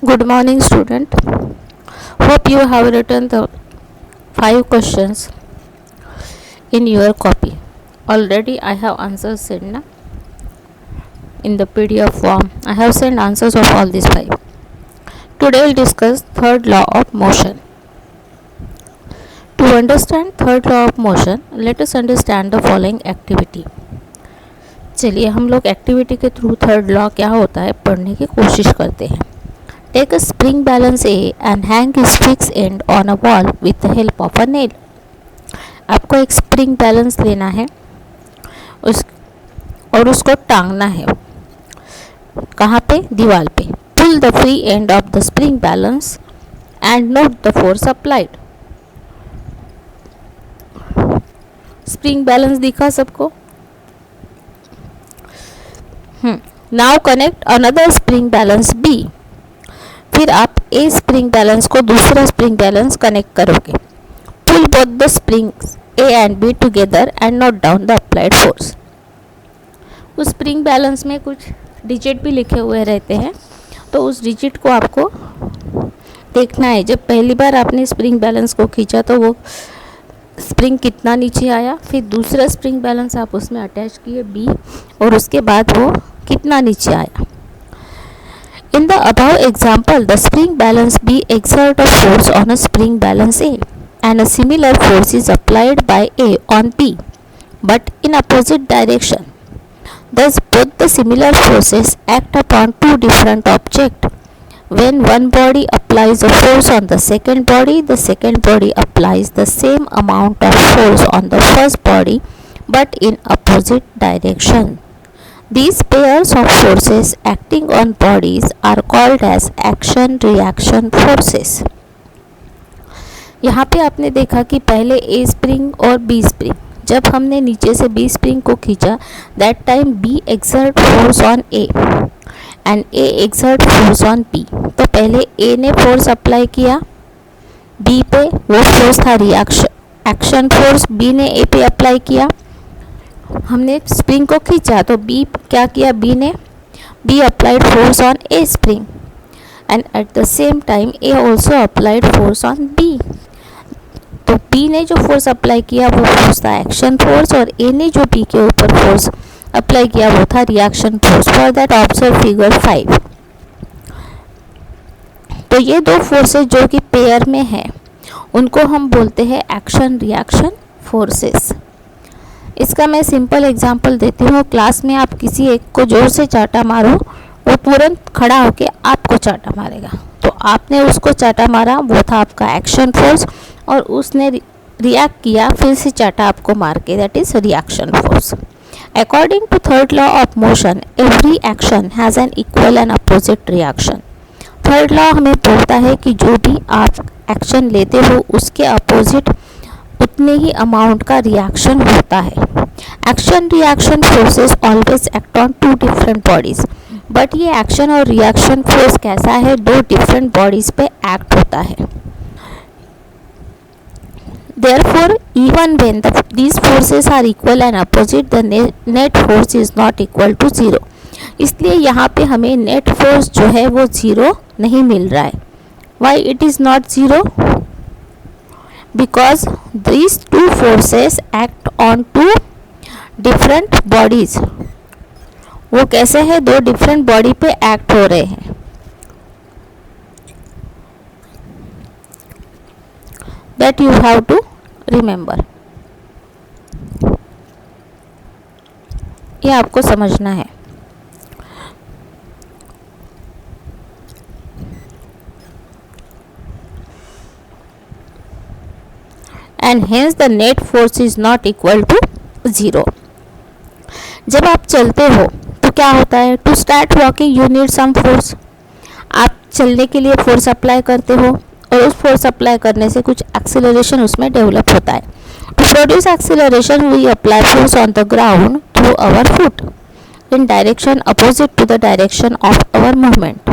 Good morning, student. Hope you have written the 5 questions in your copy. Already I have answers sent na? In the PDF form. I have sent answers of all these 5. Today we'll discuss third law of motion. To understand third law of motion, let us understand the following activity. चलिए हम लोग activity के through third law क्या होता है पढ़ने की कोशिश करते हैं. Take a spring balance A and hang its fixed end on a wall with the help of a nail. आपको एक स्प्रिंग बैलेंस लेना है और उसको टांगना है. कहाँ पे? दीवार पे. Pull the free end of the spring balance and note the force applied. Spring balance दिखा सबको? Now connect another spring balance B. फिर आप ए स्प्रिंग बैलेंस को दूसरा स्प्रिंग बैलेंस कनेक्ट करोगे. Pull both the springs A and B together and note down the applied force. उस spring balance में कुछ डिजिट भी लिखे हुए रहते हैं, तो उस डिजिट को आपको देखना है. जब पहली बार आपने स्प्रिंग बैलेंस को खींचा तो वो स्प्रिंग कितना नीचे आया, फिर दूसरा स्प्रिंग बैलेंस आप उसमें अटैच किए बी, और उसके बाद वो कितना नीचे आया. In the above example, the spring balance B exert a force on a spring balance A, and a similar force is applied by A on B, but in opposite direction. Thus, both the similar forces act upon two different objects. When one body applies a force on the second body applies the same amount of force on the first body, but in opposite direction. These pairs of forces acting on bodies are called as action-reaction forces. यहाँ पे आपने देखा कि पहले A spring और B spring, जब हमने नीचे से बी स्प्रिंग को खींचा, that time B exert force on A and A exert force on B. तो पहले ए ने फोर्स अप्लाई किया बी पे, वो फोर्स था रिएक्शन एक्शन फोर्स. बी ने ए पे अप्लाई किया, हमने स्प्रिंग को खींचा तो बी क्या किया, B applied force on A spring and at the same time A also applied force on B. तो बी ने जो फोर्स अप्लाई किया वो फोर्स था एक्शन फोर्स, और ए ने जो बी के ऊपर फोर्स अप्लाई किया वो था reaction force. For that observe figure 5. तो ये दो फोर्सेस जो कि पेयर में है उनको हम बोलते हैं एक्शन रिएक्शन फोर्सेस. इसका मैं सिंपल एग्जांपल देती हूँ. क्लास में आप किसी एक को जोर से चाटा मारो, वो तुरंत खड़ा होके आपको चाटा मारेगा. तो आपने उसको चाटा मारा, वो था आपका एक्शन फोर्स, और उसने रिएक्ट किया, फिर से चाटा आपको मार के, that is reaction force. According to third law of motion, every action has an equal and opposite reaction. Third law हमें बोलता है कि जो भी आप एक्शन लेते हो उसके अपोजिट उतने ही अमाउंट का रिएक्शन होता है. Action reaction forces always act on two different bodies. But ये एक्शन और रिएक्शन फोर्स कैसा है, दो डिफरेंट बॉडीज पे एक्ट होता है. Therefore, even when these forces are equal and opposite, the net force is not equal to 0. इसलिए यहाँ पे हमें नेट फोर्स जो है वो 0 नहीं मिल रहा है. Why it is not 0? Because these two forces act on two different bodies. वो कैसे है, दो डिफरेंट बॉडी पे एक्ट हो रहे हैं. That you have to remember. ये आपको समझना है. And hence the net force is not equal to 0. जब आप चलते हो तो क्या होता है, to start walking you need some force. आप चलने के लिए फोर्स अप्लाई करते हो, और उस फोर्स अप्लाई करने से कुछ एक्सीलरेशन उसमें डेवलप होता है. To produce acceleration we apply force on the ground through our foot in direction opposite to the direction of our movement.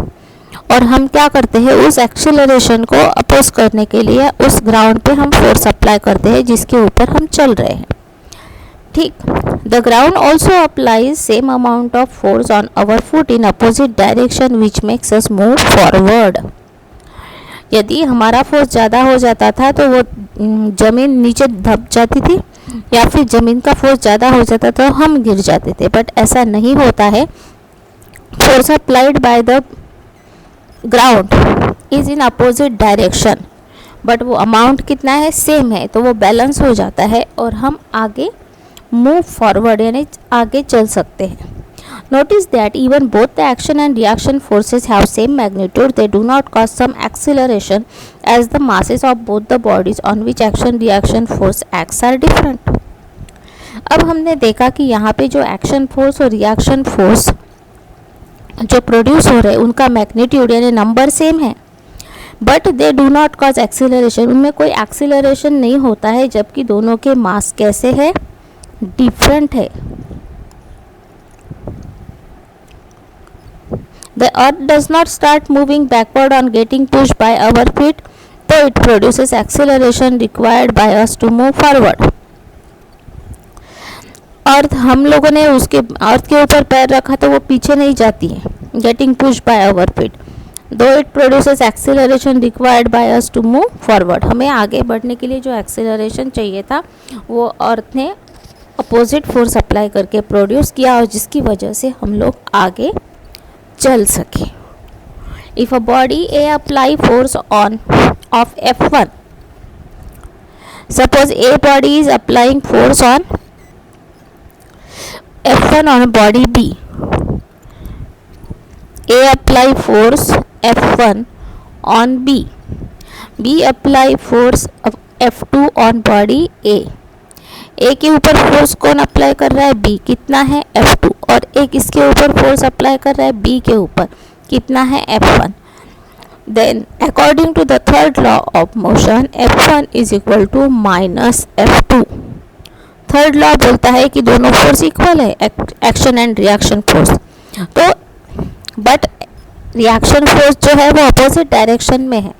और हम क्या करते हैं, उस एक्सीलरेशन को अपोज करने के लिए उस ग्राउंड पे हम फोर्स अप्लाई करते हैं जिसके ऊपर हम चल रहे हैं. ठीक. The ground also applies same amount of force on our foot in opposite direction which makes us move forward. यदि हमारा फोर्स ज़्यादा हो जाता था तो वो ज़मीन नीचे दब जाती थी, या फिर ज़मीन का फोर्स ज़्यादा हो जाता तो हम गिर जाते थे. बट ऐसा नहीं होता है. Force applied by the ground is in opposite direction, but वो अमाउंट कितना है, सेम है, तो वो बैलेंस हो जाता है और हम आगे मूव फॉरवर्ड यानी आगे चल सकते हैं. Notice that even both the action and reaction forces have same magnitude, they do not cause some acceleration as the masses of both the bodies on which action reaction force acts are different. अब हमने देखा कि यहाँ पे जो action force और reaction force जो produce हो रहे हैं उनका मैग्नीट्यूड यानी नंबर सेम है, but they do not cause acceleration, उनमें कोई एक्सीलरेशन नहीं होता है, जबकि दोनों के मास कैसे है, डिफरेंट है. The earth does not start moving backward on getting pushed by our feet, though it produces acceleration required by us to move forward. अर्थ, हम लोगों ने उसके अर्थ के ऊपर पैर रखा तो वो पीछे नहीं जाती है, getting push by our feet, though it produces acceleration required by us to move forward. हमें आगे बढ़ने के लिए जो एक्सीलरेशन चाहिए था वो अर्थ ने अपोजिट फोर्स अप्लाई करके प्रोड्यूस किया और जिसकी वजह से हम लोग आगे चल सके. If a body A apply force on off F1, suppose a body is applying force on F1 on body B. A apply force F1 on B. B apply force F2 on body A. A के ऊपर force कौन apply कर रहा है, B. कितना है, F2. और एक इसके ऊपर फोर्स अप्लाई कर रहा है B के ऊपर, कितना है, F1. Then according to the third law of motion, F1 is equal to minus F2. Third law बोलता है कि दोनों फोर्स इक्वल है, एक्शन एंड रिएक्शन फोर्स. तो बट रिएक्शन फोर्स जो है वो अपोजिट डायरेक्शन में है,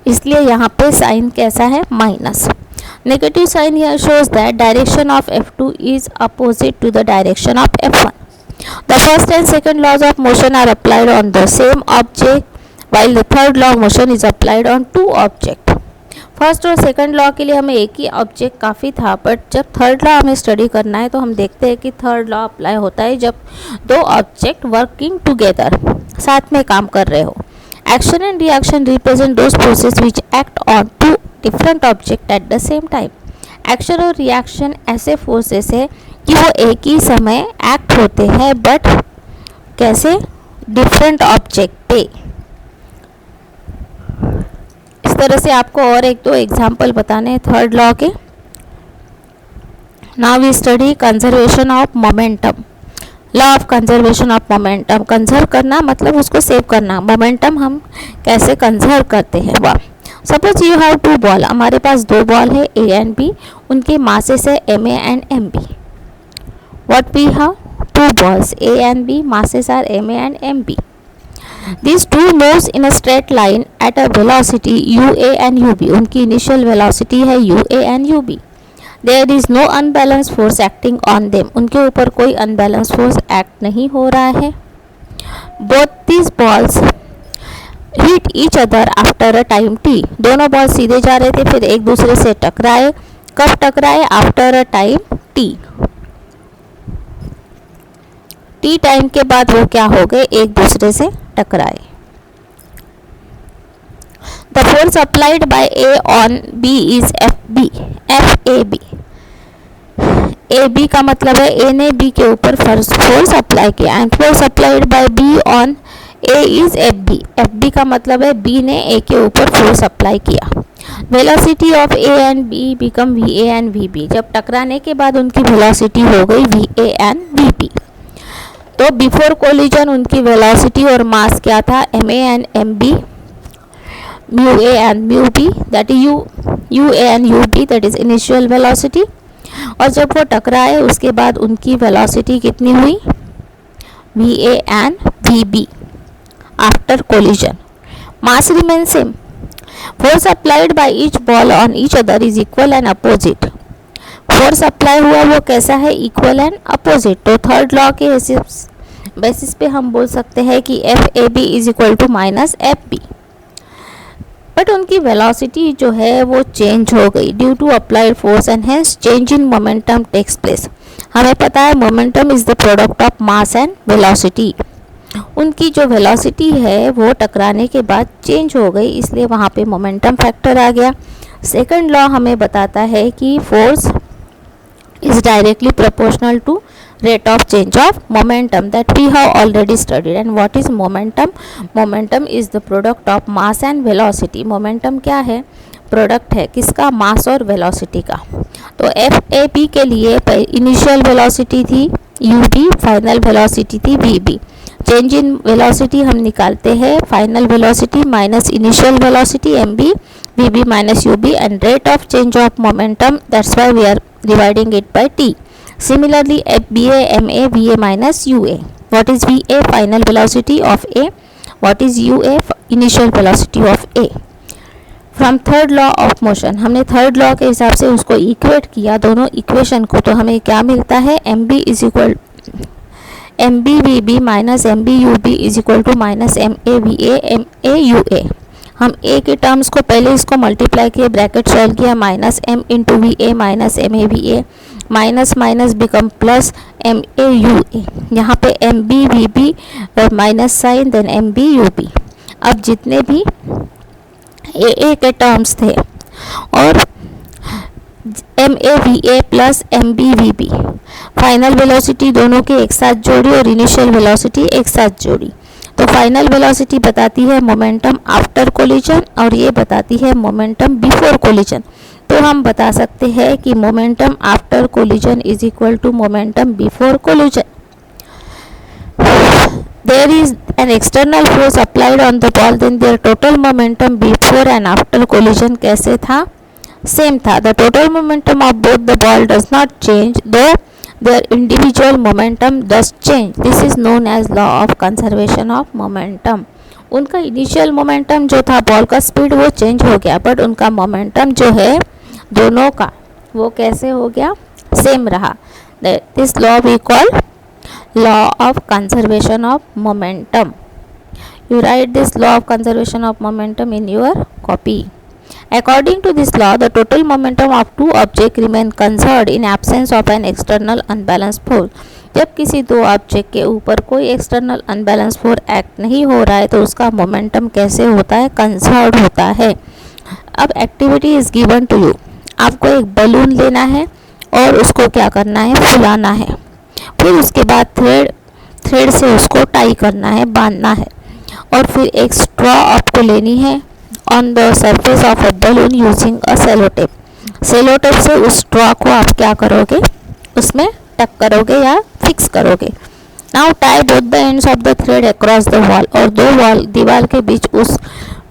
इसलिए यहाँ पे साइन कैसा है, minus. Negative sign here shows that direction of F2 is opposite to the direction of F1. The first and second laws of motion are applied on the same object, while the third law of motion is applied on two objects. First और second law के लिए हमें एक ही object काफ़ी था, but जब third law हमें study करना है तो हम देखते हैं कि थर्ड लॉ अप्लाई होता है जब दो ऑब्जेक्ट वर्किंग टुगेदर, साथ में काम कर रहे हो. Action and reaction represent those forces which act on two different object at the same time. Action और रिएक्शन ऐसे फोर्सेस है कि वो एक ही समय एक्ट होते हैं, बट कैसे, डिफरेंट ऑब्जेक्ट पे. इस तरह से आपको और एक दो एग्जाम्पल बताने हैं थर्ड लॉ के. Now we study conservation of momentum. Law of conservation of momentum. Conserve करना मतलब उसको सेव करना. मोमेंटम हम कैसे कंजर्व करते हैं, वाह. Suppose you have two ball, हमारे पास दो बॉल है A एंड B, उनके मासेस है MA and MB. What we have, two balls A and B, masses are MA and MB. These two moves in a straight line at a velocity UA and UB. उनकी initial velocity है UA and UB. There is no unbalanced force acting on them. उनके ऊपर कोई unbalanced force act नहीं हो रहा है. Both these balls hit each other after a time t. दोनों बॉल सीधे जा रहे थे, फिर एक दूसरे से टकराए. कब टकराए, after a time t. T time के बाद वो क्या हो गए, एक दूसरे से टकराए. The force applied by A on B is FAB. AB का मतलब है A ने B के ऊपर फोर्स अप्लाई किया, and force applied bye B on A is FB का मतलब है B ने A के ऊपर फोर्स अप्लाई किया. Velocity of A and B become VA and VB. जब टकराने के बाद उनकी वेलोसिटी हो गई VA एंड VB. तो बिफोर कोलिजन उनकी वेलोसिटी और मास क्या था, MA and MB, mu A and mu B, that is UA and UB, that is initial velocity. और जब वो टकराए उसके बाद उनकी वेलोसिटी कितनी हुई, VA and VB after collision. Mass remain same. Force applied by each ball on each other is equal and opposite. Force apply हुआ वो कैसा है, इक्वल एंड अपोजिट। तो थर्ड लॉ के बेसिस पे हम बोल सकते हैं कि F A B is equal to minus F B. But उनकी वेलोसिटी जो है वो चेंज हो गई due to applied force and hence change in momentum takes place. हमें पता है momentum is the product of mass and velocity. उनकी जो वेलोसिटी है वो टकराने के बाद चेंज हो गई, इसलिए वहाँ पे मोमेंटम फैक्टर आ गया। सेकंड लॉ हमें बताता है कि force is directly proportional to rate of change of momentum that we have already studied. And what is momentum? Momentum is the product of mass and velocity. Momentum क्या है, product है किसका, मास और velocity का। तो एफ ए बी के लिए initial velocity थी यू बी, फाइनल वेलोसिटी थी V B. Change in velocity हम निकालते हैं final velocity minus initial velocity M B V B minus U B, and rate of change of momentum, that's why we are dividing it by t. Similarly, FBA, MA, VA minus UA. What is VA? Final velocity of A. What is UA? Initial velocity of A. From third law of motion, हमने third law के हिसाब से उसको equate किया दोनों equation को, तो हमें क्या मिलता है, MB is equal MBVB minus MBUB is equal to minus MAVA MAUA। हम ए के टर्म्स को पहले इसको मल्टीप्लाई किए, ब्रैकेट सॉल्व किया, minus M into V A minus M A V A, minus minus become plus M A U A. यहाँ पे M B V B minus sign then M B U B. अब जितने भी A के terms थे और M A V A plus M B V B, final velocity दोनों के एक साथ जोड़ी और इनिशियल वेलोसिटी एक साथ जोड़ी। तो फाइनल वेलोसिटी बताती है मोमेंटम आफ्टर कोलिजन और ये बताती है मोमेंटम बिफोर कोलिजन। तो हम बता सकते हैं कि momentum after collision is equal to momentum before collision. There is an external force applied on the ball, then their total momentum before and after collision कैसे था, सेम था। The total momentum of both the ball does not change though their individual momentum does change. This is known as law of conservation of momentum. उनका initial momentum जो था ball का speed वो change हो गया, but उनका momentum जो है दोनों का वो कैसे हो गया, सेम रहा। This law we call law of conservation of momentum. You write this law of conservation of momentum in your copy. According to this law, the total momentum of two objects remain conserved in absence of an external unbalanced force. जब किसी दो object के ऊपर कोई external unbalance force act नहीं हो रहा है तो उसका मोमेंटम कैसे होता है, कंजर्व्ड होता है। अब activity is given to you, आपको एक बलून लेना है और उसको क्या करना है, फुलाना है। फिर उसके बाद थ्रेड से उसको टाई करना है, बांधना है, और फिर एक स्ट्रॉ आपको लेनी है on the surface of a balloon using a sellotape. Sellotape से उस स्ट्रॉ को आप क्या करोगे, उसमें टक करोगे या फिक्स करोगे। Now tie both the ends of the thread across the wall, और दो वॉल दीवार के बीच उस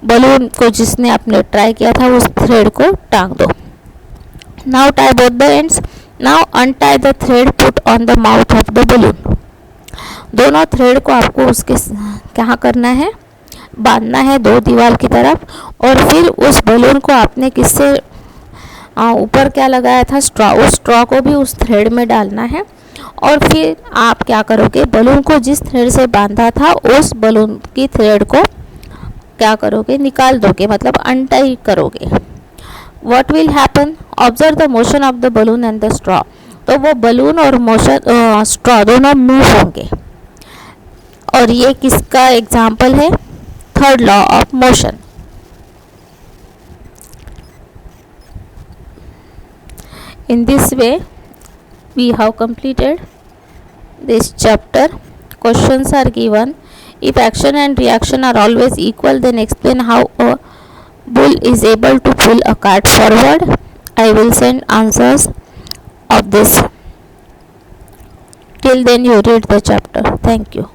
बलून को जिसने आपने ट्राई किया था उस थ्रेड को टांग दो। Now tie both the ends, now untie the thread, put on the mouth of the balloon. दोनों थ्रेड को आपको उसके क्या करना है, बांधना है दो दीवार की तरफ, और फिर उस बलून को आपने किससे ऊपर क्या लगाया था, स्ट्रॉ, उस स्ट्रॉ को भी उस थ्रेड में डालना है। और फिर आप क्या करोगे, बलून को जिस थ्रेड से बांधा था उस बलून की थ्रेड को क्या करोगे, निकाल दोगे, मतलब अनटाई करोगे। What will happen, observe the motion of the balloon and the straw. तो वो बलून और मोशन स्ट्रॉ दोनों मूव होंगे। और ये किसका एग्जाम्पल है, third law of motion. In this way we have completed this chapter. Questions are given. If action and reaction are always equal, then explain how a bull is able to pull a cart forward. I will send answers of this. Till then you read the chapter. Thank you.